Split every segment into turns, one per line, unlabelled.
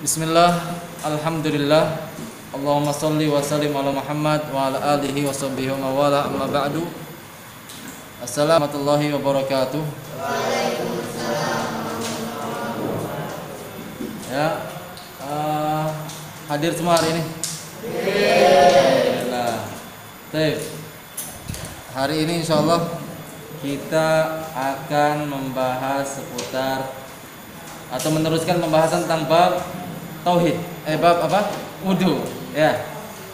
Bismillah, alhamdulillah, Allahumma salli wa sallim ala Muhammad wa ala alihi wa sahbihi wa wala amma ba'du. Assalamualaikum warahmatullahi wabarakatuh. Ya, hadir semua hari ini. Alhamdulillah. Baik. Hari ini insyaallah kita akan membahas seputar atau meneruskan pembahasan tentang bab tauhid. Bab apa? Wudu. Ya.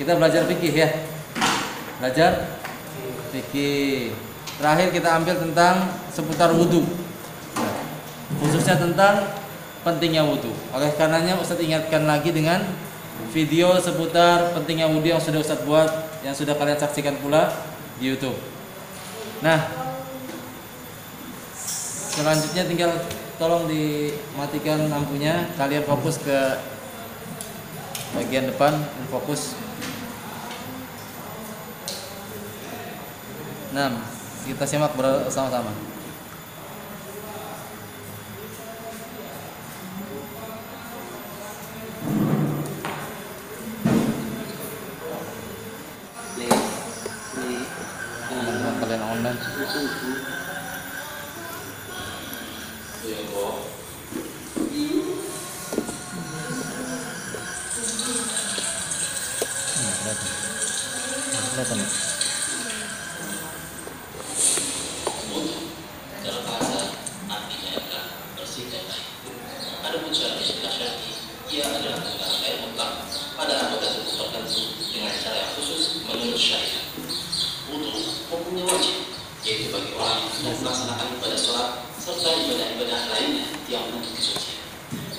Kita belajar fikih ya. Belajar fikih. Terakhir kita ambil tentang seputar wudu. Khususnya tentang pentingnya wudu. Oleh karenanya Ustaz ingatkan lagi dengan video seputar pentingnya wudu yang sudah Ustaz buat, yang sudah kalian saksikan pula di YouTube. Nah, selanjutnya tinggal tolong dimatikan lampunya, kalian fokus ke bagian depan, fokus. Nah, kita simak bersama-sama. Kalian online. Kelihatan.
Dalam bahasa artinya adalah bersih dan baik. Adapun secara istilah syar'i, ia adalah penggunaan air mutlak pada anggota tubuh tertentu dengan cara yang khusus menurut syariat. Wudu hukumnya wajib, yaitu bagi orang yang melaksanakan ibadah sholat serta ibadah-ibadah lainnya yang menuntut kesucian.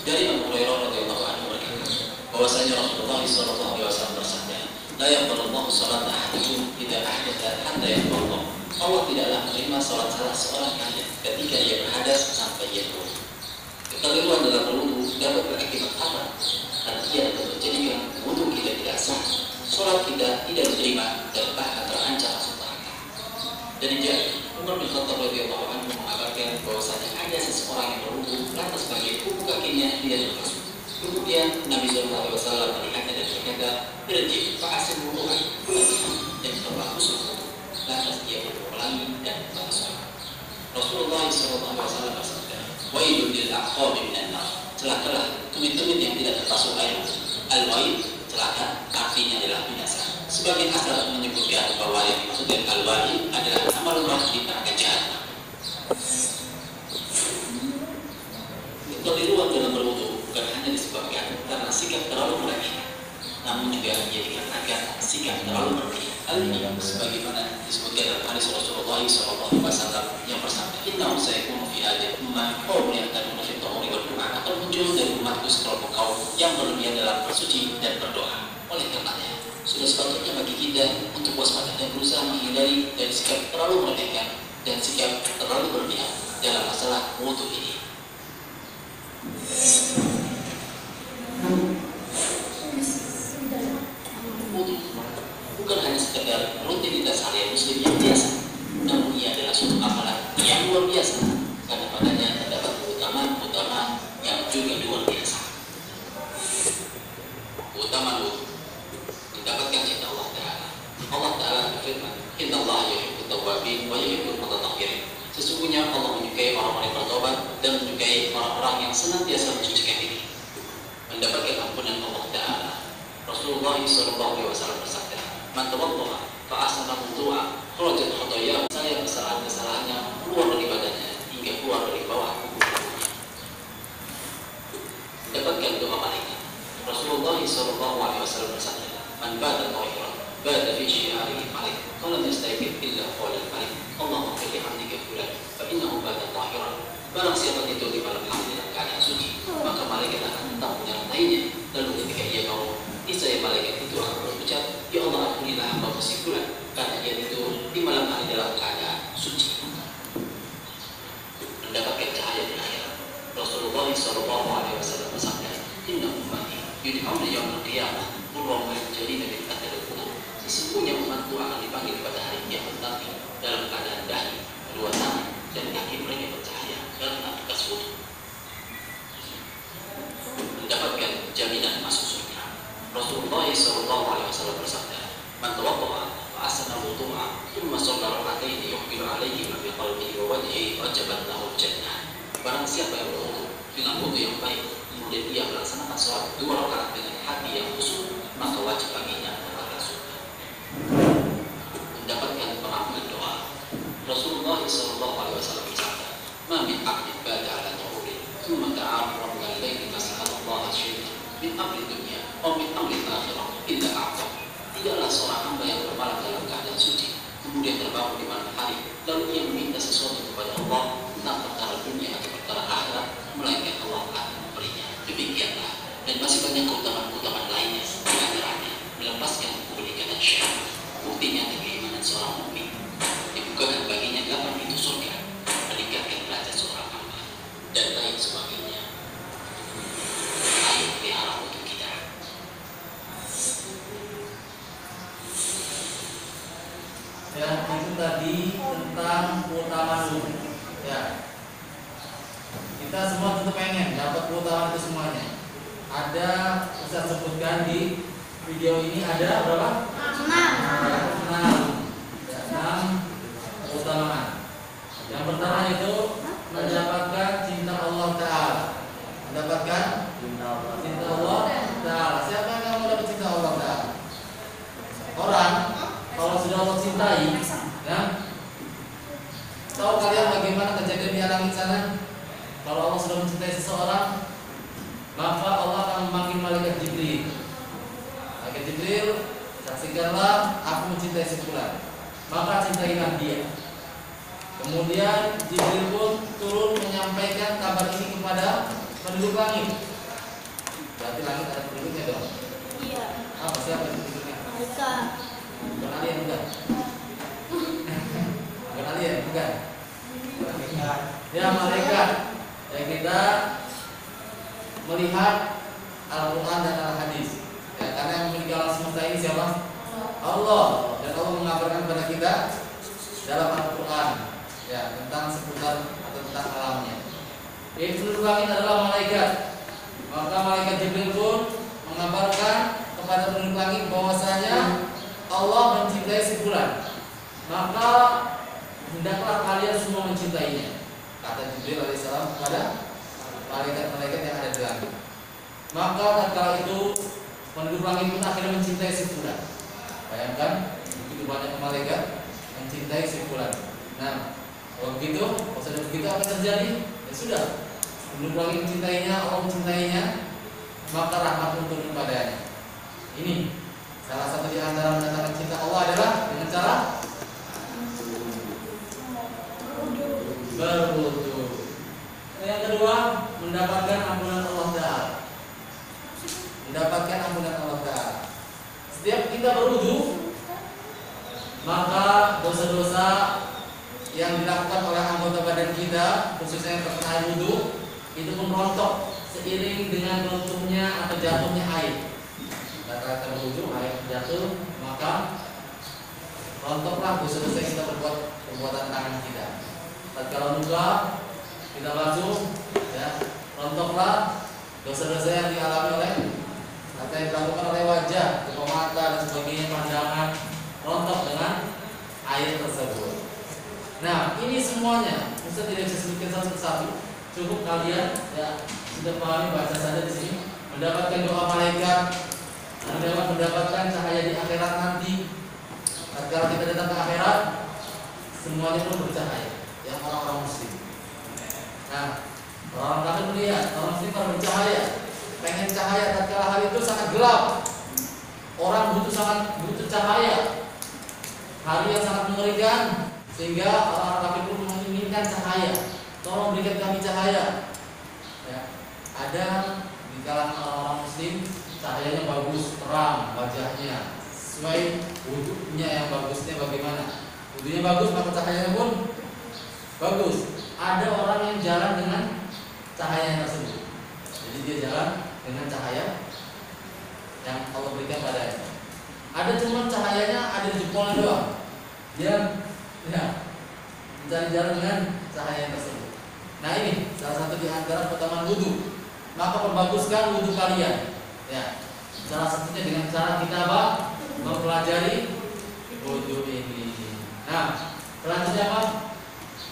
Dari Abu Hurairah radhiyallahu anhu berkata, bahwasanya Rasulullah sallallahu alaihi wasallam bersabda, la yaqbalullahu salata ahadikum idza ahdatha hatta yatawalla. Allah tidaklah menerima salat salah seorang kalian ketika ia berhadas sampai ia berwudu. Kekeliruan dalam berwudu dapat berakibat apa? Karena ia dapat menjadikan wudu kita tidak sah, salat kita tidak diterima dan bahkan terancam masuk neraka. Dan jadi Umar bin Khattab radhiyallahu anhu mengabarkan bahwasanya ada seseorang yang berwudu lantas bagian kuku kakinya dia lepas. Kemudian Nabi sallallahu alaihi wasallam melihatnya dan berkata, "Irji fa'asil wudu'an." Dan setelah usul lantas dia berulangi dan bersolat. Rasulullah sallallahu alaihi wasallam bersabda, "Wailul lil aqabi minan nar." Celakalah tumit-tumit yang tidak termasuk air. Al-wail, celaka, artinya adalah binasa. Sebagian asal menyebut di atas bawah yang dimaksud dengan al-wail adalah amal berat di neraka jahanam. Kekeliruan dalam berwudu bukan hanya disebabkan karena sikap terlalu meremehkan, namun juga ia dikarenakan sikap terlalu berlebihan. Hal ini sebagaimana disebutkan dalam hadis Rasulullah SAW yang bersabda, "Innahu sayakunu fi hadhihi ummah qaumun yahtaduna fi at-tahuri wal du'a." Akan muncul dari umatku sekelompok kaum yang berlebihan dalam bersuci dan berdoa. Oleh karenanya, sudah sepatutnya bagi kita untuk waspada dan berusaha menghindari dari sikap terlalu meremehkan dan sikap terlalu berlebihan dalam masalah wudu ini. Wudu bukan hanya sekedar rutinitas harian muslim yang biasa, namun ia adalah suatu amalan yang luar biasa karena padanya terdapat keutamaan yang juga luar biasa. Keutamaan wudu mendapatkan cinta Allah Ta'ala. Allah Ta'ala berfirman, "Innallaha yuhibbut tawwabin wa yuhibbul mutatahhirin." Sesungguhnya Allah menyukai orang-orang yang bertobat dan menyukai orang-orang yang senantiasa mensucikan diri. Mendapatkan ampunan Allah Ta'ala. Rasulullah SAW bersabda, "Man tawadda'a fa ahsana wudu'a, kharajat khataaya." Saya kesalahan-kesalahannya keluar dari badannya hingga keluar dari bawah kuku. Mendapatkan doa malaikat. Rasulullah SAW bersabda, "Man bada tahiran, bada fi syi'arihi malik, falam yastayqid illa qala malik, Allahumma fil hamdika fulan, fa innahu bada tahiran." Barang siapa tidur di malam hari dalam keadaan suci, maka malaikat akan tetap menyertainya. Lalu ketika ia bangun, niscaya malaikat itu akan berucap, "Ya Allah, ampunilah hamba si fulan, karena ia tidur di malam hari dalam keadaan suci." Mendapatkan cahaya di akhirat. Rasulullah SAW bersabda, "Inna ummati yud'auna yaumil qiyamah nurran muhajjalina min athari al-wudu." Sesungguhnya umatku akan dipanggil pada hari kiamat nanti dalam keadaan dahi, kedua tangan dan kaki mereka bercahaya karena bekas wudu. Mendapatkan jaminan masuk surga. Rasulullah SAW bersabda, "Man tawadda'a fa ahsana wudu'a, thumma shalla rak'ataini yuqbilu 'alaihima bi qalbihi wa wajhihi, wajabat lahu jannah." Barang siapa yang berwudu dengan wudu yang baik, kemudian ia melaksanakan sholat 2 rakaat dengan hati yang khusyuk, maka wajib baginya mendapatkan surga. Mendapatkan pengampunan doa. Rasulullah SAW bersabda, "Ma min 'abdin bata 'ala tuhuri, thumma ta'arrada min al-laili fas'ala Allah syai'an min amri dunya aw min amri akhirah illa a'ta." Tidaklah seorang hamba yang bermalam dalam keadaan suci, kemudian terbangun di malam hari, lalu ia meminta sesuatu kepada Allah tentang perkara dunia atau perkara akhirat, melainkan Allah akan memberinya. Demikianlah, dan masih banyak keutamaan-keutamaan lainnya, di antaranya melepaskan kemuliaan syahwat. Buktinya keimanan seorang mukmin, dibukakan baginya 8 pintu surga, meningkatkan derajat seorang hamba, dan lain sebagainya. Ayo pelihara untuk kita.
Ya, itu tadi tentang keutamaan wudu. Ya, kita semua tentu pengen dapat keutamaan itu semuanya. Ada Ustaz sebutkan di video ini ada berapa? 6 keutamaan. Yang pertama itu mendapatkan cinta Allah Ta'ala. Mendapatkan cinta Allah Ta'ala. Siapa yang mau dapat cinta Allah Ta'ala? Orang kalau sudah Allah cintai, ya. Tahu kalian bagaimana kejadian di alam sana? Kalau Allah sudah mencintai seseorang, maka Allah akan memanggil malaikat Jibril. Malaikat Jibril, saksikanlah aku mencintai si fulan, maka cintailah dia. Kemudian Jibril pun turun menyampaikan kabar ini kepada penduduk langit. Berarti langit ada penduduknya dong?
Iya.
Apa siapa penduduknya?
Malaikat.
Bukan alien, bukan? Bukan alien, bukan? Ya, malaikat. Ya, kita melihat Al-Quran dan Al-Hadis. Ya, karena yang memiliki alam semesta ini siapa? Allah. Dan Allah mengabarkan kepada kita dalam Al-Quran, ya, tentang seputar atau tentang alamnya. Yang penduduk langit adalah malaikat. Maka malaikat Jibril pun mengabarkan kepada penduduk langit bahwasanya Allah mencintai si fulan. Maka hendaklah kalian semua mencintainya, kata Jibril alaihissalam kepada malaikat-malaikat yang ada di langit. Maka tatkala itu penduduk langit pun akhirnya mencintai si fulan. Bayangkan begitu banyak malaikat mencintai si fulan. Nah, kalau begitu, kalau sudah begitu apa terjadi? Ya sudah, penduduk langit mencintainya, Allah mencintainya, maka rahmat pun turun padanya. Ini salah satu di antara mendatangkan cinta Allah adalah dengan cara berwudu. Yang kedua, mendapatkan ampunan Allah Ta'ala. Mendapatkan ampunan Allah Ta'ala. Setiap kita berwudu, maka dosa-dosa yang dilakukan oleh anggota badan kita, khususnya yang terkena air wudu, itu pun rontok seiring dengan runtuhnya atau jatuhnya air. Karena kita berwudu, air jatuh, maka rontoklah dosa-dosa yang kita berbuat, perbuatan tangan kita. Tatkala luka kita basuh, ya, rontoklah dosa-dosa yang dialami oleh atau yang dilakukan oleh wajah, tubuh mata dan sebagainya, pandangan, rontok dengan air tersebut. Nah, ini semuanya Ustaz tidak bisa sebutkan satu persatu. Cukup kalian ya sudah pahami, baca saja di sini. Mendapatkan doa malaikat, mendapatkan cahaya di akhirat nanti. Tatkala kita datang ke akhirat, semuanya pun bercahaya. Yang orang-orang muslim. Nah, orang kafir melihat orang muslim baru bercahaya, pengen cahaya tatkala hari itu sangat gelap. Orang butuh cahaya. Hari yang sangat mengerikan, sehingga orang-orang kafir pun menginginkan cahaya. Tolong berikan kami cahaya. Ya, ada di kalangan orang-orang muslim cahayanya bagus, terang wajahnya, sesuai wudhunya yang bagusnya bagaimana. Wudhunya bagus, maka cahayanya pun bagus. Ada orang yang jalan dengan cahaya tersebut. Jadi dia jalan dengan cahaya yang Allah berikan padanya. Ada cuma cahayanya ada di jempolnya doang. Dia mencari jalan dengan cahaya tersebut. Nah, ini salah satu di antara keutamaan wudu. Maka perbaguskan wudu kalian. Ya, salah satunya dengan cara kita apa? Mempelajari wudhu ini. Nah, selanjutnya apa?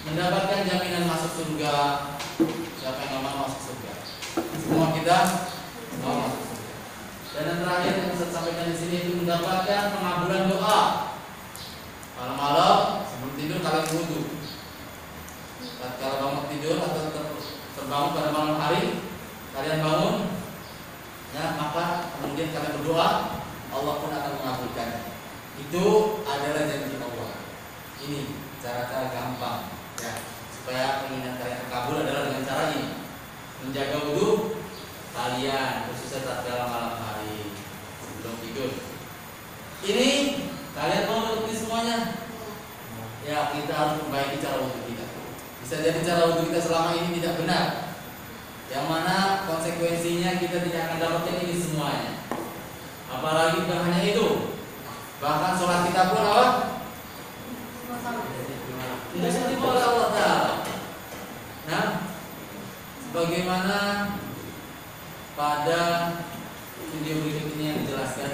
Mendapatkan jaminan masuk surga. Siapa yang mau masuk surga? Semua kita mau masuk surga. Dan yang terakhir yang saya sampaikan di sini itu mendapatkan pengabulan doa. Malam-malam sebelum tidur kalian wudhu. Kalau bangun tidur atau terbangun pada malam hari, kalian bangun, ya maka kemudian kalian berdoa, Allah pun akan mengabulkan. Itu adalah janji Allah. Ini cara-cara gampang, ya supaya keinginan kalian terkabul adalah dengan cara ini, menjaga wudhu kalian khususnya tatkala malam hari sebelum tidur. Ini kalian mau mengikuti semuanya? Ya, kita harus memperbaiki cara wudhu kita. Bisa jadi cara wudhu kita selama ini tidak benar, yang mana konsekuensinya kita tidak akan dapatkan ini semuanya. Apalagi bukan hanya itu, bahkan sholat kita pun apa? Tidak diterima oleh Allah Ta'ala. Nah, sebagaimana pada video berikut ini yang dijelaskan,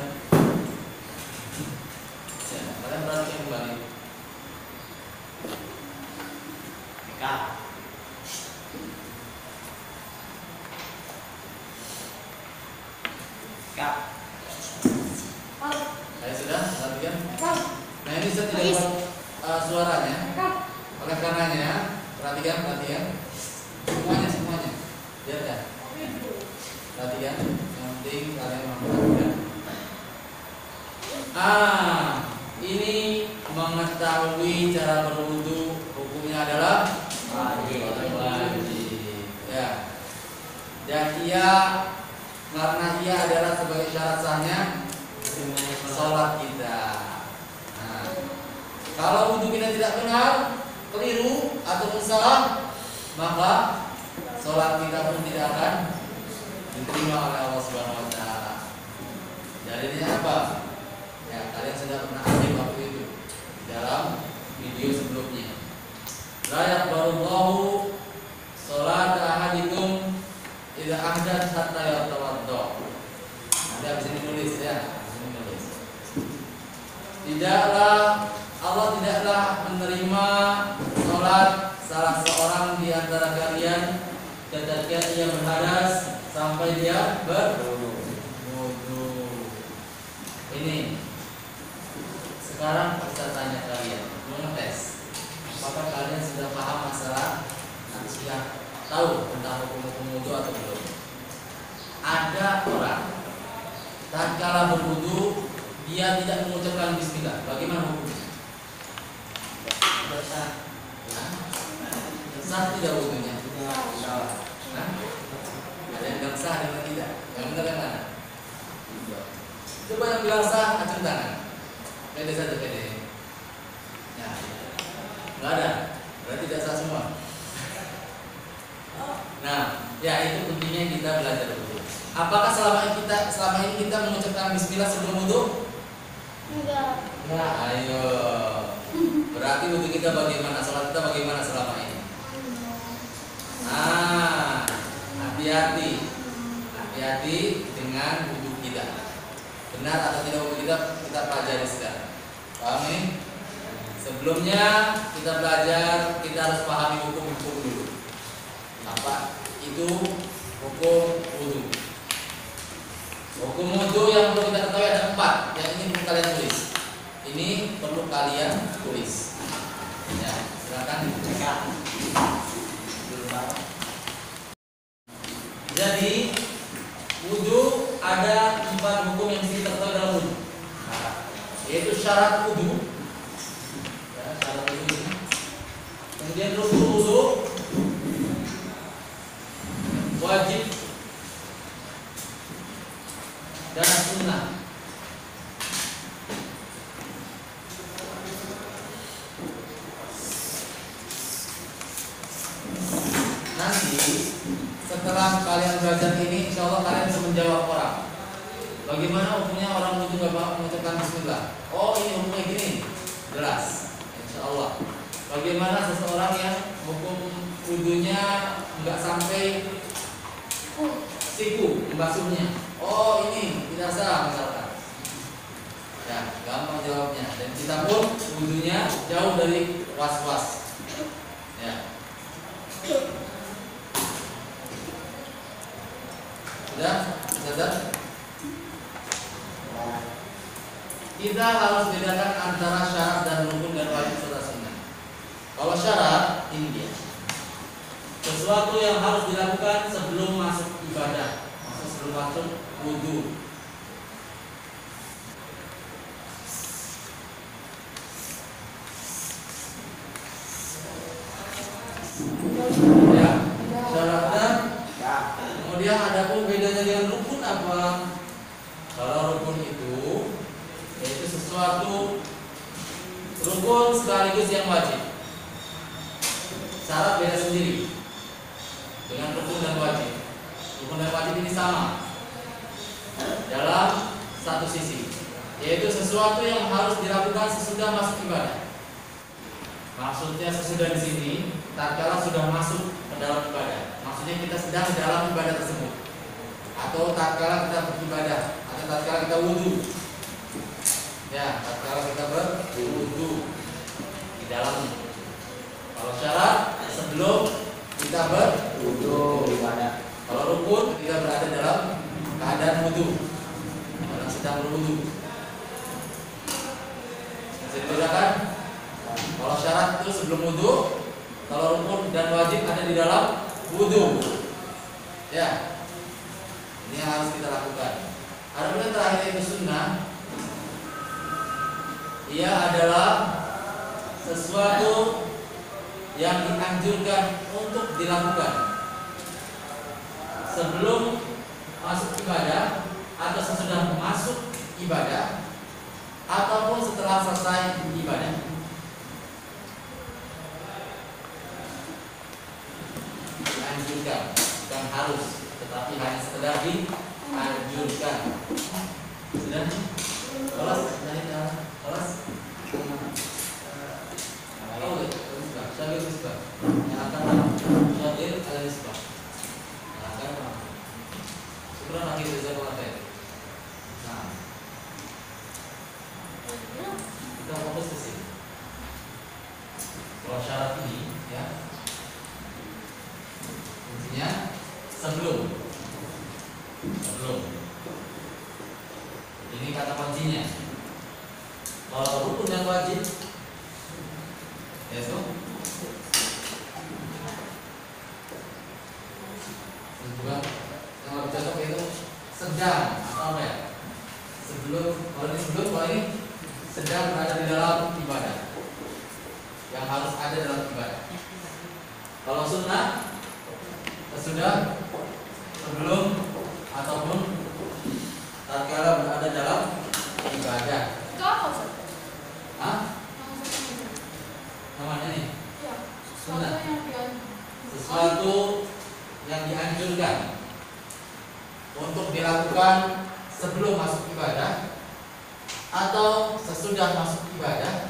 ya, kalian perhatikan kembali. Kak. Saya sudah perhatikan. Nah ini saya tidak buat suaranya. Oleh karenanya perhatikan semuanya. Biarkan. Perhatikan. Yang penting kalian memperhatikan. Ini mengetahui cara berwudu hukumnya adalah wajib. Ya. Dan karena ia adalah sebagai syarat sahnya sholat kita. Nah, kalau wudhu kita tidak benar, keliru atau salah, maka sholat kita pun tidak akan diterima oleh Allah Subhanahu Wa Taala. Dalilnya apa? Ya, kalian sudah pernah ambil waktu itu di dalam video sebelumnya. La yaqbalullahu sholat ahadikum idza ahdath hatta yatawadda. Nanti habis ini tulis ya. Allah tidaklah menerima sholat salah seorang di antara kalian ketika ia berhadas sampai dia berwudu. Ini sekarang saya tanya kalian, mengetes, apakah kalian sudah paham masalah, sudah tahu tentang hukum-hukum wudu atau belum? Ada orang tatkala berwudu dia tidak mengucapkan bismillah, bagaimana hukumnya? Sah tidak wudunya? Ada yang bilang sah, ada yang tidak. Yang benar yang mana? Coba yang bilang sah, acung tangan. Pede saja pede. Ya, nggak ada. Berarti tidak sah semua. Nah, ya itu pentingnya kita belajar wudu. Apakah selama ini kita mengucapkan bismillah sebelum wudu? Enggak. Nah, ayo. Berarti wudu kita bagaimana? Salat kita bagaimana selama ini? Hati-hati dengan wudu kita. Benar atau tidak wudu kita pelajari sekarang. Paham nih? Sebelumnya kita belajar, kita harus pahami hukum-hukum dulu. Apa itu hukum wudu? Hukum wudu yang perlu kita ketahui ada 4. Yang ini perlu kalian tulis. Ini perlu kalian tulis. Ya, silakan dicek. Jadi wudu ada 4 hukum yang mesti terketahui dalam wudu. Yaitu syarat wudu. Ya, syarat wudu. Kemudian rukun wudu, wajib, dan sunnah. Nanti setelah kalian belajar ini, insya Allah kalian bisa menjawab orang. Bagaimana hukumnya orang wudu gak mau mengucapkan bismillah? Oh, ini hukumnya gini, jelas. Insya Allah. Bagaimana seseorang yang hukum wudunya nggak sampai siku membasuhnya. Oh ini tidak sah misalkan. Ya gampang jawabnya. Dan kita pun wudunya jauh dari was-was. Ya. Sudah? Kita harus bedakan antara syarat dan rukun dan wajib serta sunnah. Kalau syarat ini dia. Sesuatu yang harus dilakukan sebelum masuk ibadah, maksud sebelum masuk wudu. Ya, syaratnya. Kemudian ada pun bedanya dengan rukun apa? Kalau rukun itu yaitu sesuatu rukun sekaligus yang wajib. Syarat beda sendiri dengan rukun dan wajib. Rukun dan wajib ini sama dalam satu sisi, yaitu sesuatu yang harus dilakukan sesudah masuk ibadah. Maksudnya sesudah di sini, tatkala sudah masuk ke dalam ibadah. Maksudnya kita sedang di dalam ibadah tersebut, atau tatkala kita beribadah, atau tatkala kita wudu. Ya, tatkala kita berwudu di dalamnya. Kalau syarat sebelum kita berwudu ibadah. Kalau rukun kita berada dalam keadaan wudu, orang sedang berwudu. Bisa dibedakan? Kalau syarat itu sebelum wudu, kalau rukun dan wajib ada di dalam wudu. Ya, ini yang harus kita lakukan. Adapun yang terakhir itu sunnah. Ia adalah sesuatu yang dianjurkan untuk dilakukan sebelum masuk ibadah atau sesudah masuk ibadah ataupun setelah selesai ibadah. Dianjurkan, bukan harus, tetapi hanya sekedar dianjurkan. Sudah? Kelas? Kelas? Oh, Syagir Misbah. Yang akan Syagir Al-Misbah. Yang akan Syukran akhir jazakallahu khair. Nah, kita fokus ke sini. Kalau syarat ini, ya, intinya sebelum. Ini kata kuncinya. Kalau rukun dan wajib, ya so. Juga yang lebih cocok itu sedang atau apa ya? Kalau ini sedang berada di dalam ibadah, yang harus ada dalam ibadah. Kalau sunnah sesudah, sebelum ataupun tatkala berada dalam ibadah.
Itu apa Ustaz?
Hah? Namanya nih?
Ya,
Sunnah.
sesuatu yang
Sesuatu yang dianjurkan untuk dilakukan sebelum masuk ibadah atau sesudah masuk ibadah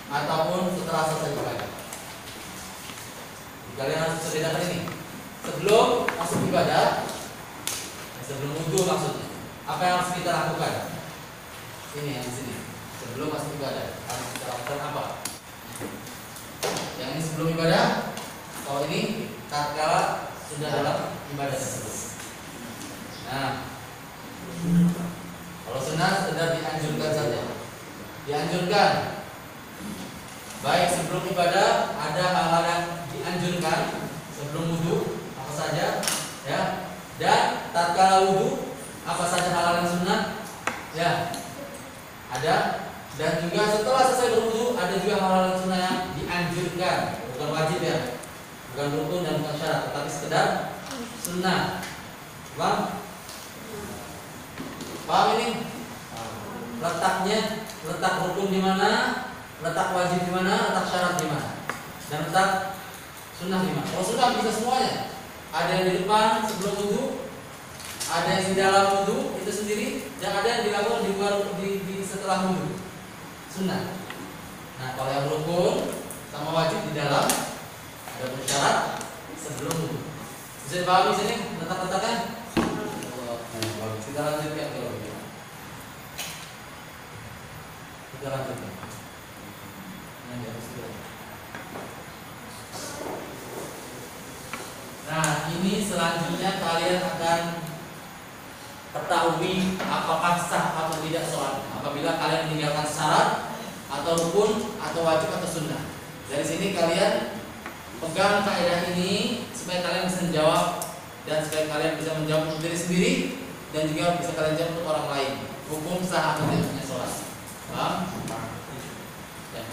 ataupun setelah selesai ibadah. Kalian harus bisa bedakan ini. Sebelum masuk ibadah, sebelum wudu maksudnya, apa yang harus kita lakukan? Ini yang di sini. Sebelum masuk ibadah harus kita lakukan apa? Yang ini sebelum ibadah. Kalau ini tatkala sudah dalam ibadah tersebut. Nah, kalau sunnah sekedar dianjurkan saja. Dianjurkan. Baik sebelum ibadah ada hal-hal yang dianjurkan sebelum wudu apa saja, ya. Dan tatkala wudu apa saja hal-hal yang sunnah, ya. Ada. Dan juga setelah selesai berwudu ada juga hal-hal yang sunnah yang dianjurkan, bukan wajib ya. Bukan rukun dan bukan syarat, tetapi sekedar sunnah. Paham? Paham ini? Letaknya, letak rukun di mana, letak wajib di mana, letak syarat di mana, dan letak sunnah di mana. Kalau sunnah bisa semuanya. Ada yang di depan sebelum wudu, ada yang di dalam wudu itu sendiri, dan ada yang dilakukan di luar di setelah wudu. Sunnah. Nah, kalau yang rukun sama wajib di dalam, ada pun syarat sebelum wudu. Bisa dipahami sini letak-letaknya? Kita lanjutkan kalau begitu. Kita lanjutkan. Nah, ini selanjutnya kalian akan ketahui apakah sah atau tidak sholat apabila kalian meninggalkan syarat atau rukun atau wajib atau sunnah. Dari sini kalian pegang kaidah ini supaya kalian bisa menjawab dan supaya kalian bisa menjawab untuk diri sendiri dan juga bisa kalian jawab untuk orang lain. Hukum sah atau tidaknya sholat. Paham? Ya.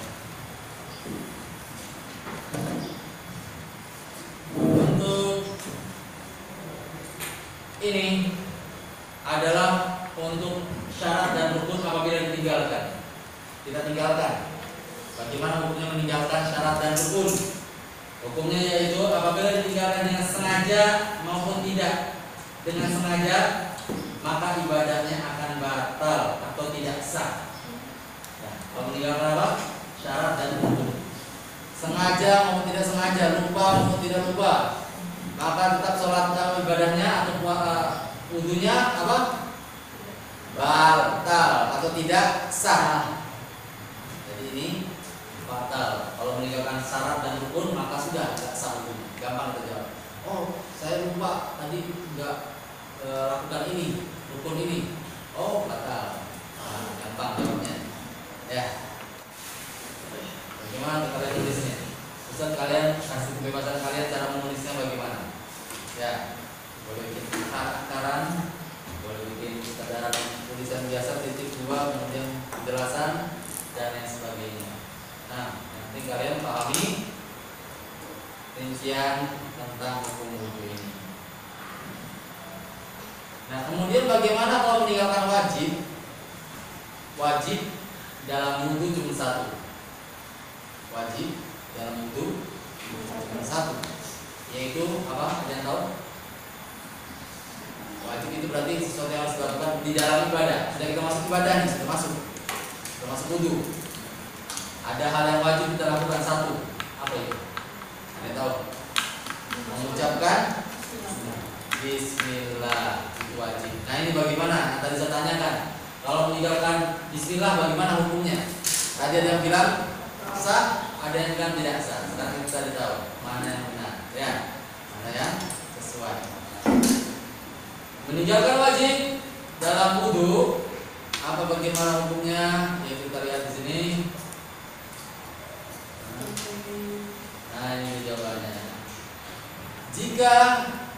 Untuk ini adalah untuk syarat dan rukun apabila ditinggalkan. Kita tinggalkan. Bagaimana hukumnya meninggalkan syarat dan rukun? Hukumnya yaitu apabila ditinggalkan dengan sengaja maupun tidak dengan sengaja, maka ibadahnya akan batal atau tidak sah. Nah, kalau meninggalkan apa? Syarat dan rukun. Sengaja maupun tidak sengaja, lupa maupun tidak lupa, maka tetap sholat ibadahnya atau wudunya apa? Batal atau tidak sah. Jadi ini batal. Kalau meninggalkan syarat dan rukun maka sudah tidak sah hukum. Gampang terjawab. Oh, saya lupa tadi nggak lakukan ini, rukun ini. Oh, batal. Nah, gampang jawabnya. Ya. Bagaimana kalian tulisnya? Ustaz, kalian kasih kebebasan kalian cara menulisnya bagaimana? Ya. Boleh bikin akaran, boleh bikin kesadaran tulisan biasa titik 2, kemudian penjelasan dan lain sebagainya. Nah, nanti kalian pahami rincian tentang hukum wudu ini. Nah, kemudian bagaimana kalau meninggalkan wajib? Wajib dalam wudu cuma satu. Wajib dalam wudu cuma satu, yaitu apa? Ada yang tahu? Wajib itu berarti sesuatu yang harus dilakukan di dalam ibadah. Sudah kita masuk ibadah nih, sudah masuk wudu. Ada hal yang wajib kita lakukan satu. Apa itu? Ada yang tahu? Mengucapkan Bismillah itu wajib. Nah, ini bagaimana? Yang tadi saya tanyakan. Kalau meninggalkan Bismillah bagaimana hukumnya? Tadi ada yang bilang sah, ada yang bilang tidak sah. Sekarang kita tahu mana yang benar, ya, mana yang sesuai. Meninggalkan wajib dalam wudu apa bagaimana hukumnya? Yaitu kita lihat di sini. Nah, ini jawabannya. Jika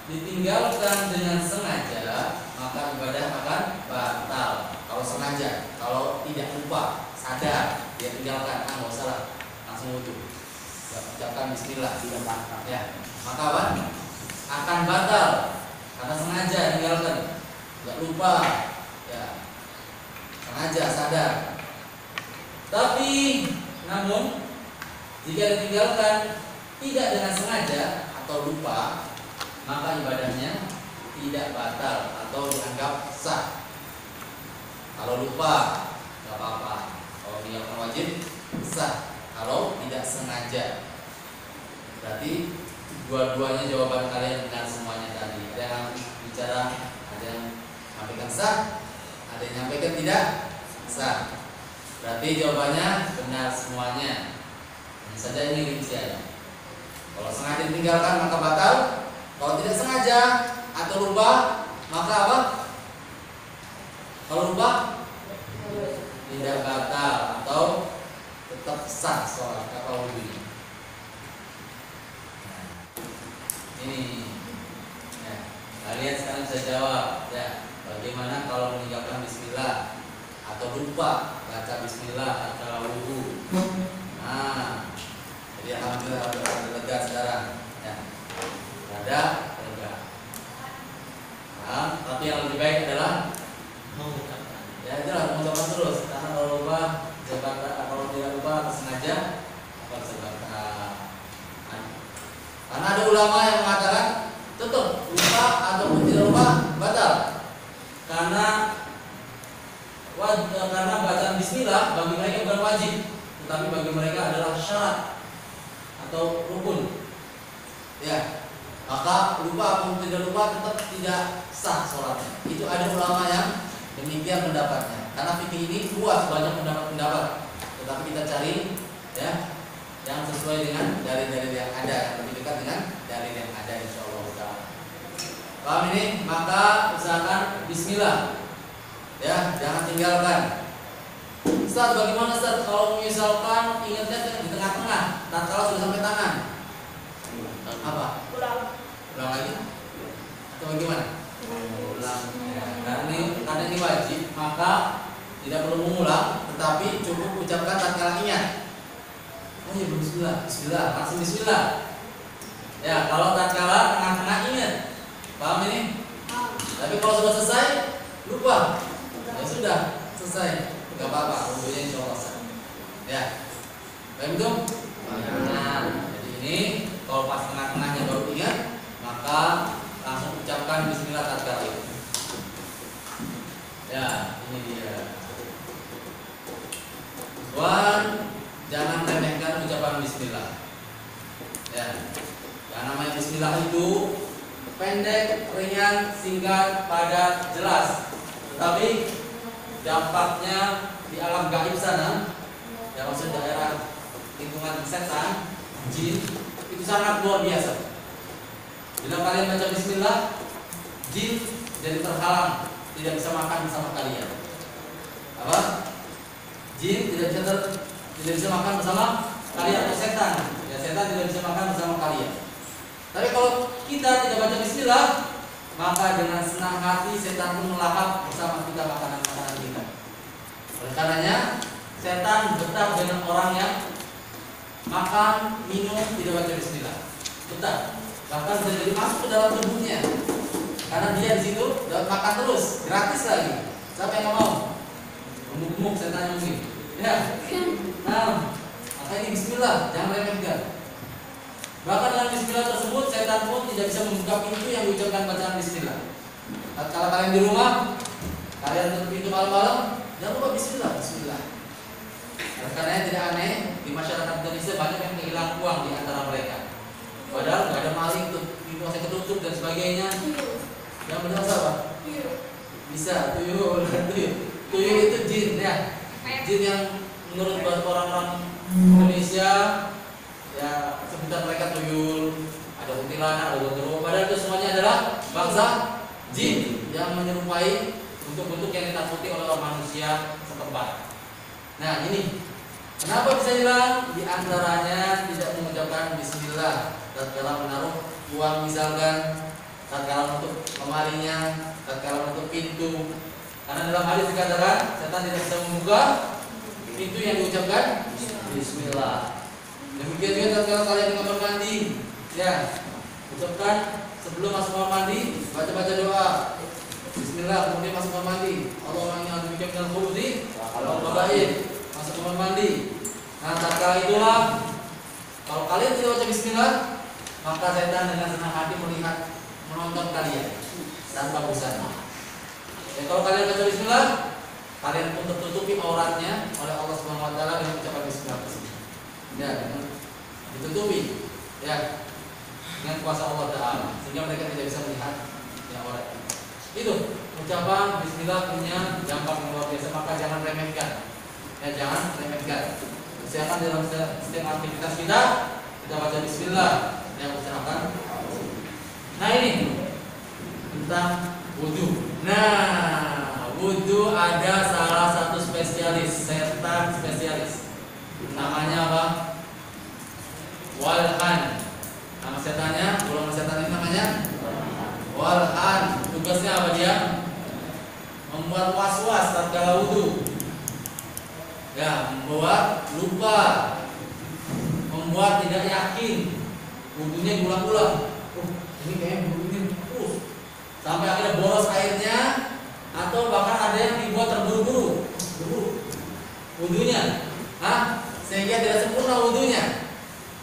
ditinggalkan dengan sengaja, maka ibadah akan batal. Kalau sengaja, kalau tidak lupa, sadar dia tinggalkan, nggak usah lah, langsung wudu. Ucapkan Bismillah, tidak batal. Ya, maka apa? Akan batal. Karena sengaja tinggalkan, nggak lupa, ya, sengaja sadar. Tapi, namun jika ditinggalkan tidak dengan sengaja atau lupa, maka ibadahnya tidak batal atau dianggap sah. Kalau lupa, nggak apa-apa. Kalau meninggalkan wajib, sah. Kalau tidak sengaja, berarti dua-duanya jawaban kalian dengan semuanya tadi. Ada yang bicara, ada yang menyampaikan sah, ada yang menyampaikan tidak sah. Berarti jawabannya benar semuanya. Hanya saja ini rinciannya. Kalau sengaja ditinggalkan maka batal. Kalau tidak sengaja atau lupa maka apa? Kalau lupa tidak batal atau tetap sah sholat atau wudu. Ini ya, kalian sekarang bisa jawab ya, bagaimana kalau meninggalkan Bismillah atau lupa baca Bismillah atau wudu. Nah, jadi alhamdulillah ada lega sekarang ya, ada lega. Nah, tapi yang lebih baik adalah mengucapkan. Ya jelas mengucapkan terus, karena kalau lupa kalau tidak lupa sengaja apa bisa karena ada ulama yang mengatakan tetap lupa ataupun tidak lupa batal. Karena bacaan Bismillah bagi mereka bukan wajib, tetapi bagi mereka adalah syarat atau rukun. Ya,
maka lupa atau tidak lupa tetap tidak sah sholatnya. Itu ada ulama yang demikian pendapatnya. Karena fikih ini luas, banyak pendapat-pendapat. Tetapi kita cari ya yang sesuai dengan dalil-dalil yang ada, yang lebih dekat dengan dalil yang ada, insyaallah taala. Paham ini? Maka usahakan bismillah. Ya, jangan tinggalkan. Ustaz, bagaimana Ustaz kalau misalkan ingatnya di tengah-tengah, tatkala sudah sampai tangan? Apa?
Ulang.
Ulang lagi? Atau bagaimana? Ulang. Ya, karena ini wajib, maka tidak perlu mengulang, tetapi cukup ucapkan tatkala ingat. Oh iya, bismillah, bismillah, langsung bismillah. Ya, kalau tatkala tengah-tengah ingat. Paham ini? Tapi kalau sudah selesai, lupa. Ya sudah, selesai. Enggak apa-apa, wudhunya insyaallah sah. Ya. Baik itu? Nah, jadi ini kalau pas tengah-tengahnya baru ingat, maka langsung ucapkan bismillah tatkala itu. Ya, ini dia. Tuan, jangan remehkan ucapan bismillah. Ya. Yang namanya bismillah itu pendek, ringan, singkat, padat, jelas. Tetapi dampaknya di alam gaib sana, ya maksud daerah lingkungan setan, jin, itu sangat luar biasa. Bila kalian baca bismillah, jin jadi terhalang, tidak bisa makan bersama kalian. Apa? Jin tidak bisa makan bersama kalian, atau setan. Ya, setan tidak bisa makan bersama kalian. Tapi kalau kita tidak baca bismillah, maka dengan senang hati setan pun melahap bersama kita makanan-makanan kita. Oleh karenanya, setan betah dengan orang yang makan, minum, tidak baca bismillah. Betah. Bahkan bisa jadi masuk ke dalam tubuhnya. Karena dia di situ dapat makan terus, gratis lagi. Siapa yang nggak mau? Gemuk-gemuk setan mungkin. Ya. Nah, maka ini bismillah, jangan remehkan. Bahkan dalam bismillah tersebut setan pun tidak bisa membuka pintu yang diucapkan bacaan bismillah. Kalau kalian di rumah, kalian tutup pintu malam-malam, jangan lupa bismillah, bismillah. Karena tidak aneh di masyarakat Indonesia banyak yang kehilangan uang di antara mereka. Padahal nggak ada maling, pintu masih ketutup dan sebagainya. Yang benar apa? Bisa, tuyul. Tuyul itu jin ya. Jin yang menurut orang-orang Indonesia ya sebutan mereka tuyul, ada kuntilanak, ada gondoruo. Padahal itu semuanya adalah bangsa jin yang menyerupai bentuk-bentuk yang ditakuti oleh orang manusia setempat. Nah ini kenapa bisa hilang? Di antaranya tidak mengucapkan bismillah tatkala menaruh uang misalkan, tatkala untuk lemarinya, tatkala untuk pintu. Karena dalam hadis dikatakan setan tidak bisa membuka pintu yang diucapkan bismillah. Demikian juga tatkala kalian di kamar mandi, ya ucapkan sebelum masuk kamar mandi, baca-baca doa bismillah, kemudian masuk kamar mandi. Allahumma inni a'udzubika minal khubuthi wal khaba'ith. Masuk kamar mandi. Nah, tatkala itulah kalau kalian tidak baca bismillah, maka setan dengan senang hati melihat menonton kalian tanpa busana. Dan kalau kalian baca bismillah, kalian pun tertutupi auratnya oleh Allah Subhanahu wa taala dengan ucapan bismillah tersebut. Ya, dengan ditutupi ya dengan kuasa Allah taala sehingga mereka tidak bisa melihat yang aurat. Itu ucapan bismillah punya dampak yang luar biasa, maka jangan remehkan. Ya, jangan remehkan. Usahakan dalam setiap aktivitas kita baca bismillah, yang usahakan. Nah, ini tentang wudu. Nah, wudu ada salah satu spesialis, setan spesialis. Namanya apa? Walhan. Nama setannya, golongan setan ini namanya Walhan. Tugasnya apa dia? Membuat was-was tatkala wudu. Ya, membuat lupa, membuat tidak yakin, wudunya diulang-ulang. Ini kayaknya wudunya terus sampai akhirnya boros airnya, atau bahkan ada yang dibuat terburu-buru, wudunya, sehingga tidak sempurna wudunya.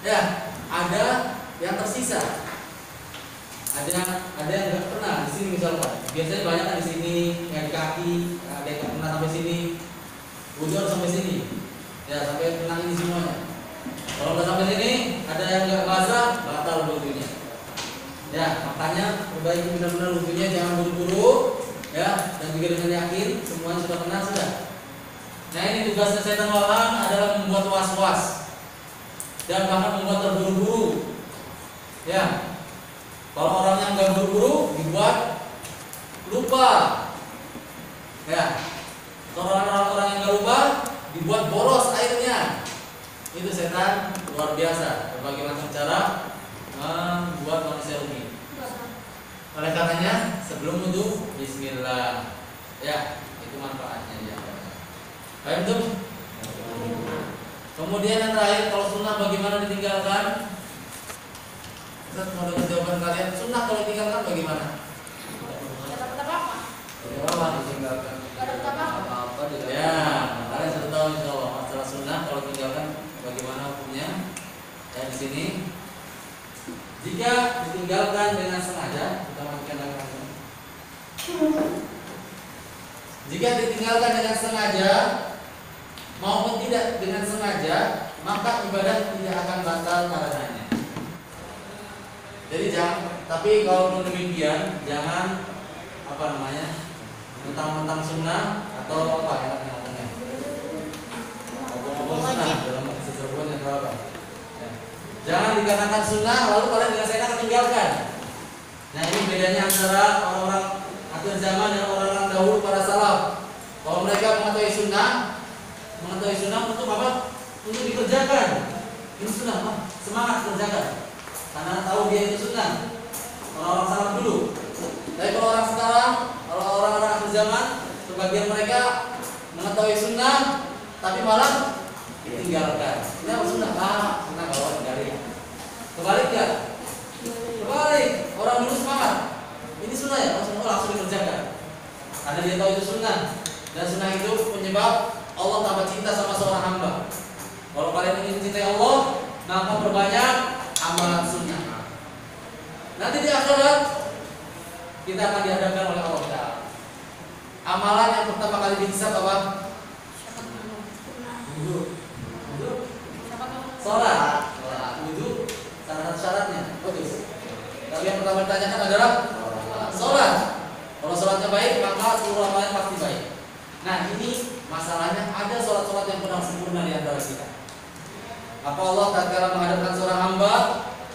Ya, ada yang tersisa, ada yang nggak pernah di sini misalkan. Biasanya banyak kan di sini, yang di kaki, ada yang nggak pernah sampai sini. Wudu harus sampai sini, ya sampai tenang ini semuanya. Kalau nggak sampai sini, ada yang nggak basah, batal wudunya. Ya, makanya perbaiki benar-benar wudunya, jangan buru-buru, ya, dan juga dengan yakin semuanya sudah benar sudah. Nah, ini tugasnya setan waham adalah membuat was-was dan bahkan membuat terburu-buru. Ya, kalau orang yang nggak buru-buru dibuat lupa. Ya, kalau orang-orang yang nggak lupa dibuat boros airnya. Itu setan luar biasa, berbagai macam cara membuat manusia rugi. Oleh karenanya sebelum wudu bismillah. Ya, itu manfaatnya ya. Paham tuh? Kemudian yang terakhir, kalau sunnah bagaimana ditinggalkan? Ustaz mau dengar jawaban kalian. Sunnah kalau ditinggalkan bagaimana?
Tidak dapat apa-apa.
Apa ditinggalkan?
Tidak dapat apa-apa.
Apa-apa tidak.
Ya, kalian sudah tahu insyaallah masalah sunnah kalau tinggalkan bagaimana hukumnya. Ya di sini jika ditinggalkan dengan sengaja, kita matikan lagi. Jika ditinggalkan dengan sengaja maupun tidak dengan sengaja, maka ibadah tidak akan batal karenanya. Jadi jangan, tapi kalau demikian jangan mentang-mentang sunnah atau apa ya namanya? Ngomong sunnah dalam sesebuah yang apa? Jangan dikarenakan sunnah lalu kalian dengan sengaja tinggalkan. Nah, ini bedanya antara orang-orang akhir zaman dan orang-orang dahulu para salaf. Kalau mereka mengetahui sunnah untuk apa? Untuk dikerjakan. Ini sunnah, Pak. Semangat kerjakan. Karena tahu dia itu sunnah. Orang-orang salaf dulu. Tapi kalau orang sekarang, kalau orang-orang akhir zaman, sebagian mereka mengetahui sunnah, tapi malah ditinggalkan. Ini apa sunnah? Sunnah bawa tinggalin. Kebalik ya? Kebalik. Orang dulu semangat. Ini sunnah ya, langsung dikerjakan. Karena dia tahu itu sunnah. Dan sunnah itu penyebab Allah tambah cinta sama seorang hamba. Kalau kalian ingin mencintai Allah, maka perbanyak amalan sunnah. Nanti di akhirat kita akan dihadapkan oleh Allah Ta'ala. Amalan yang pertama kali dihisab apa? Wudu. Sholat. Wudu syarat-syaratnya. Bagus. Tapi yang pertama ditanyakan adalah sholat. Kalau sholatnya baik, maka seluruh amalnya pasti baik. Nah, ini masalahnya ada sholat-sholat yang kurang sempurna di antara kita. Apa Allah tatkala menghadapkan seorang hamba,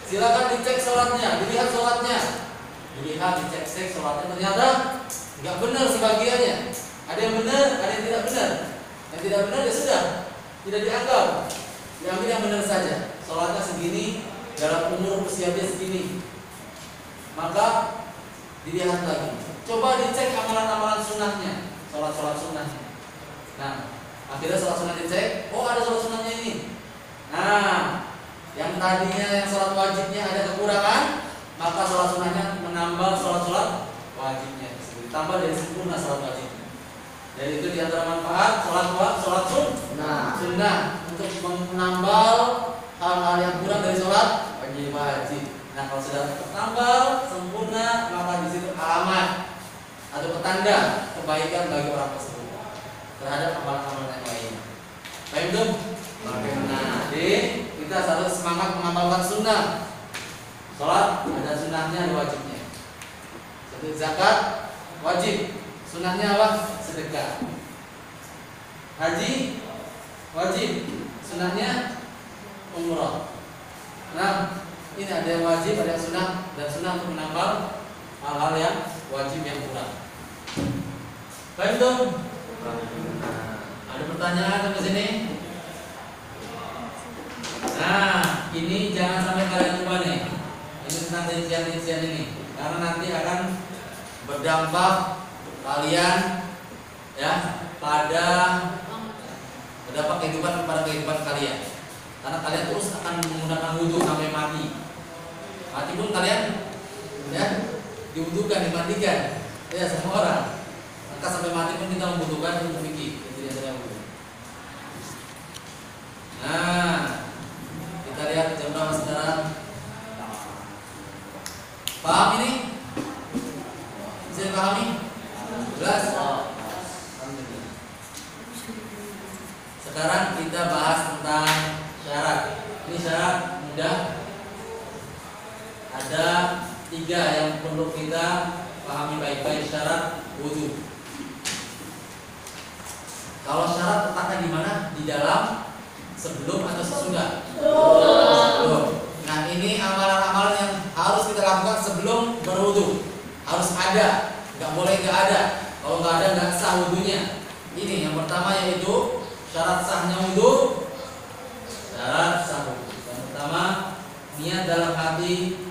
silakan dicek sholatnya, dilihat sholatnya, dicek sholatnya, ternyata nggak benar sebagiannya. Ada yang benar, ada yang tidak benar. Yang tidak benar ya sudah, tidak dianggap. Diambil yang benar saja. Sholatnya segini, dalam umur usia dia segini, maka dilihat lagi. Coba dicek amalan-amalan sunnahnya, sholat-sholat sunnahnya. Nah, akhirnya sholat sunnah dicek, oh ada sholat sunnahnya ini. Nah, yang tadinya yang sholat wajibnya ada kekurangan, maka sholat sunnahnya menambah sholat wajibnya. Ditambah dari sempurna sholat wajibnya. Jadi itu diantara manfaat sholat sunnah untuk menambah hal-hal yang kurang dari sholat wajib. Nah, kalau sudah tertambah sempurna, maka di situ alamat atau petanda kebaikan bagi orang tersebut terhadap amalan-amalan yang lainnya. Baik dong. Nah, jadi kita harus semangat mengamalkan sunnah. Sholat ada sunnahnya, ada wajibnya. Seperti zakat wajib, sunnahnya apa? Sedekah. Haji wajib, sunnahnya umrah. Nah, ini ada yang wajib, ada yang sunnah, dan sunnah untuk menambah hal-hal yang wajib yang kurang. Baik dong. Ada pertanyaan sampai sini? Nah, ini jangan sampai kalian lupa nih. Ini tentang rincian-rincian ini, karena nanti akan berdampak kalian ya pada berdampak kehidupan kalian. Karena kalian terus akan menggunakan wudu sampai mati. Mati pun kalian ya diwudukan, dimandikan. Ya semua orang. Maka sampai mati pun kita membutuhkan ilmu fikih. Nah, kita lihat jam berapa sekarang. Paham ini? Bisa dipahami? Jelas? Sekarang kita bahas tentang syarat. Ini syarat mudah. Ada tiga yang perlu kita pahami baik-baik syarat wudhu. Kalau syarat letaknya di mana? Di dalam, sebelum atau sesudah? Sebelum. Nah, ini amalan-amalan yang harus kita lakukan sebelum berwudhu. Harus ada, nggak boleh nggak ada. Kalau nggak ada nggak sah wudhunya. Ini yang pertama yaitu syarat sahnya wudhu. Syarat sah wudhu. Yang pertama niat dalam hati.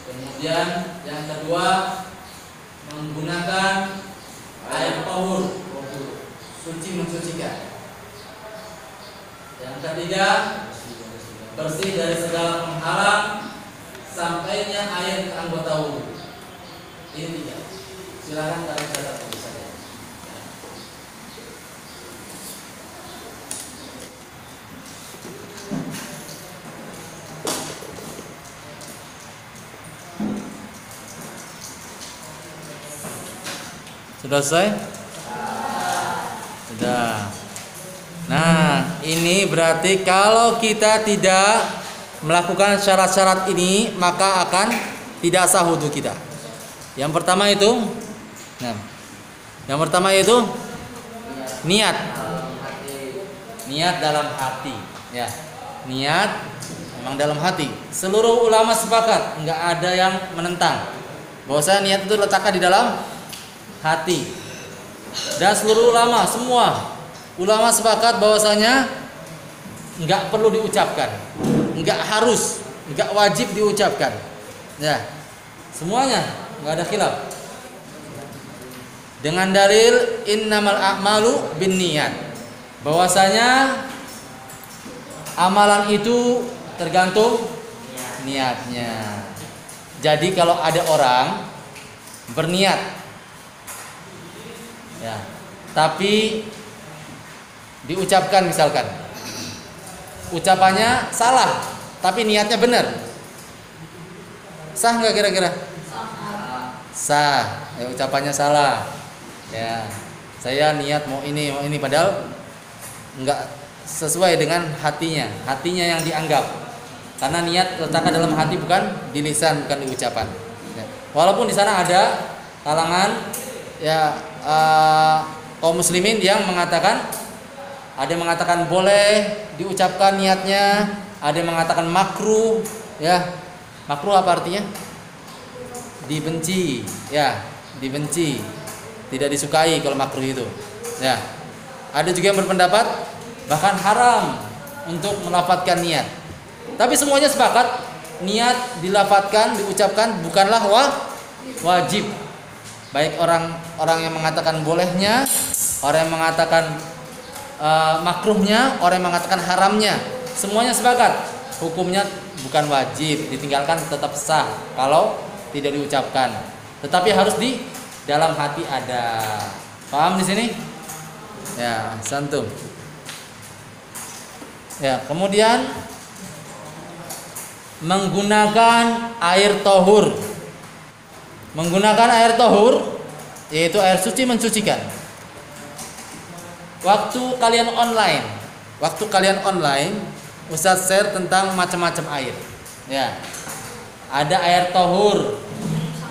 Kemudian yang kedua menggunakan air tahur, suci mensucikan. Yang ketiga bersih dari segala penghalang sampainya air ke anggota wudhu. Ini tiga. Silakan kalian catat tulisannya.
Sudah selesai? Sudah. Nah, ini berarti kalau kita tidak melakukan syarat-syarat ini, maka akan tidak sah wudhu kita. Yang pertama itu, niat. Niat dalam hati. Ya, niat memang dalam hati. Seluruh ulama sepakat, nggak ada yang menentang bahwasanya niat itu letakkan di dalam hati. Dan seluruh ulama, semua ulama sepakat bahwasanya nggak perlu diucapkan, nggak harus, nggak wajib diucapkan. Ya, semuanya nggak ada khilaf. Dengan dalil innamal a'malu binniyat, bahwasanya amalan itu tergantung niatnya. Jadi kalau ada orang berniat, ya, tapi diucapkan misalkan, ucapannya salah, tapi niatnya benar, sah nggak kira-kira? Sah. Ya, ucapannya salah. Ya, saya niat mau ini padahal nggak sesuai dengan hatinya. Hatinya yang dianggap. Karena niat letakkan dalam hati, bukan di lisan, bukan di ucapan. Ya. Walaupun di sana ada kalangan ya kaum muslimin yang mengatakan, ada yang mengatakan boleh diucapkan niatnya, ada yang mengatakan makruh. Ya, makruh apa artinya? Dibenci, ya, dibenci, tidak disukai kalau makruh itu. Ya, ada juga yang berpendapat bahkan haram untuk melafadzkan niat. Tapi semuanya sepakat niat dilafadzkan, diucapkan bukanlah wajib. Baik orang yang mengatakan bolehnya, orang yang mengatakan makruhnya, orang yang mengatakan haramnya, semuanya sepakat hukumnya bukan wajib, ditinggalkan tetap sah kalau tidak diucapkan, tetapi harus di dalam hati ada. Paham di sini? Ya, santum. Ya, kemudian menggunakan air tohur. Menggunakan air tohur yaitu air suci mensucikan. Waktu kalian online, Ustaz share tentang macam-macam air. Ya. Ada air tohur,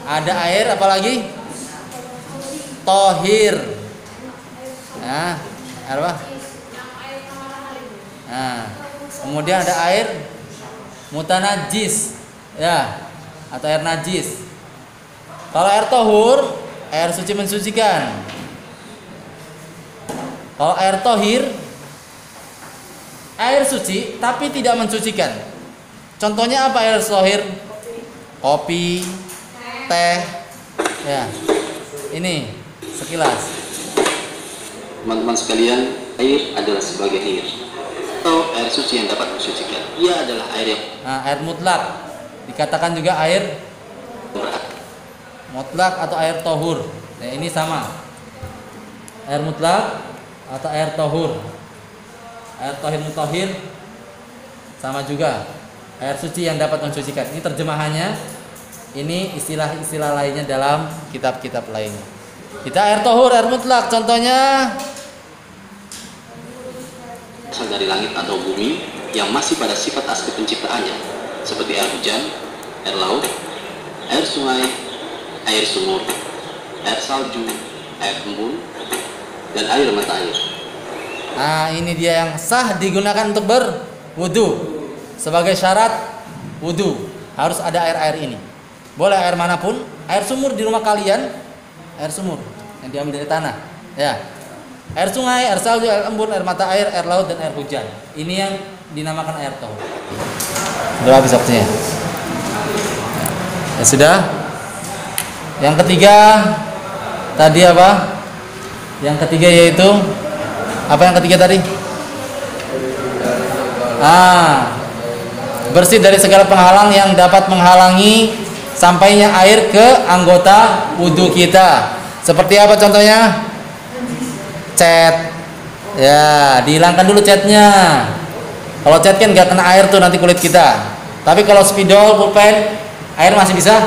ada air apa lagi? Tohir. Nah, air apa? Nah, kemudian ada air mutanajis, ya, atau air najis. Kalau air tohur, air suci mensucikan. Kalau air tohir, air suci tapi tidak mensucikan. Contohnya apa air tohir? Kopi, teh, ya. Ini sekilas.
Teman-teman sekalian, air adalah sebagai air atau air suci yang dapat mensucikan. Ia adalah air yang
air mutlak, dikatakan juga air mutlak atau air tohur. Nah, ini sama. Air mutlak atau air tohur. Air tohir mutahhir sama juga. Air suci yang dapat mensucikan. Ini terjemahannya. Ini istilah-istilah lainnya dalam kitab-kitab lainnya. Kita air tohur, air mutlak. Contohnya
berasal dari langit atau bumi yang masih pada sifat asli penciptaannya, seperti air hujan, air laut, air sungai, air sumur, air salju, air embun, dan air mata air.
Nah, ini dia yang sah digunakan untuk berwudu. Sebagai syarat wudu harus ada air-air ini. Boleh air manapun, air sumur di rumah kalian, air sumur yang diambil dari tanah, ya. Air sungai, air salju, air embun, air mata air, air laut, dan air hujan. Ini yang dinamakan air tahur. Sudah habis waktunya. Ya sudah. Yang ketiga tadi apa? Yang ketiga yaitu apa yang ketiga tadi? Bersih dari segala penghalang yang dapat menghalangi sampainya air ke anggota wudu kita. Seperti apa contohnya? Cat. Ya, dihilangkan dulu catnya. Kalau cat kan nggak kena air tuh nanti kulit kita. Tapi kalau spidol, pulpen, air masih bisa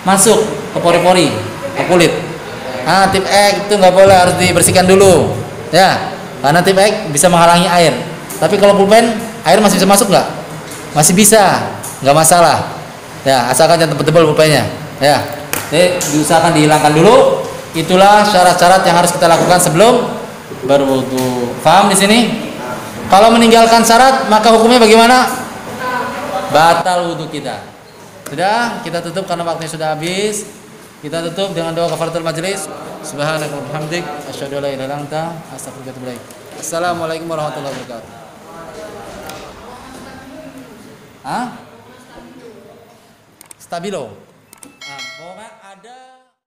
masuk ke pori-pori, ke kulit. Tip X itu nggak boleh, harus dibersihkan dulu. Ya, karena tip X bisa menghalangi air. Tapi kalau pulpen, air masih bisa masuk nggak? Masih bisa, nggak masalah. Ya, asalkan jangan tebal pulpennya. Ya, jadi diusahakan dihilangkan dulu. Itulah syarat-syarat yang harus kita lakukan sebelum berwudu. Paham di sini? Kalau meninggalkan syarat, maka hukumnya bagaimana? Batal wudu kita. Sudah, kita tutup karena waktunya sudah habis. Kita tutup dengan doa kafaratul majelis. Subhanaka wa bihamdik, asyhadu an la ilaha illa anta, astaghfiruka wa atubu ilaik. Assalamualaikum warahmatullahi wabarakatuh. Stabilo. Pokoknya ada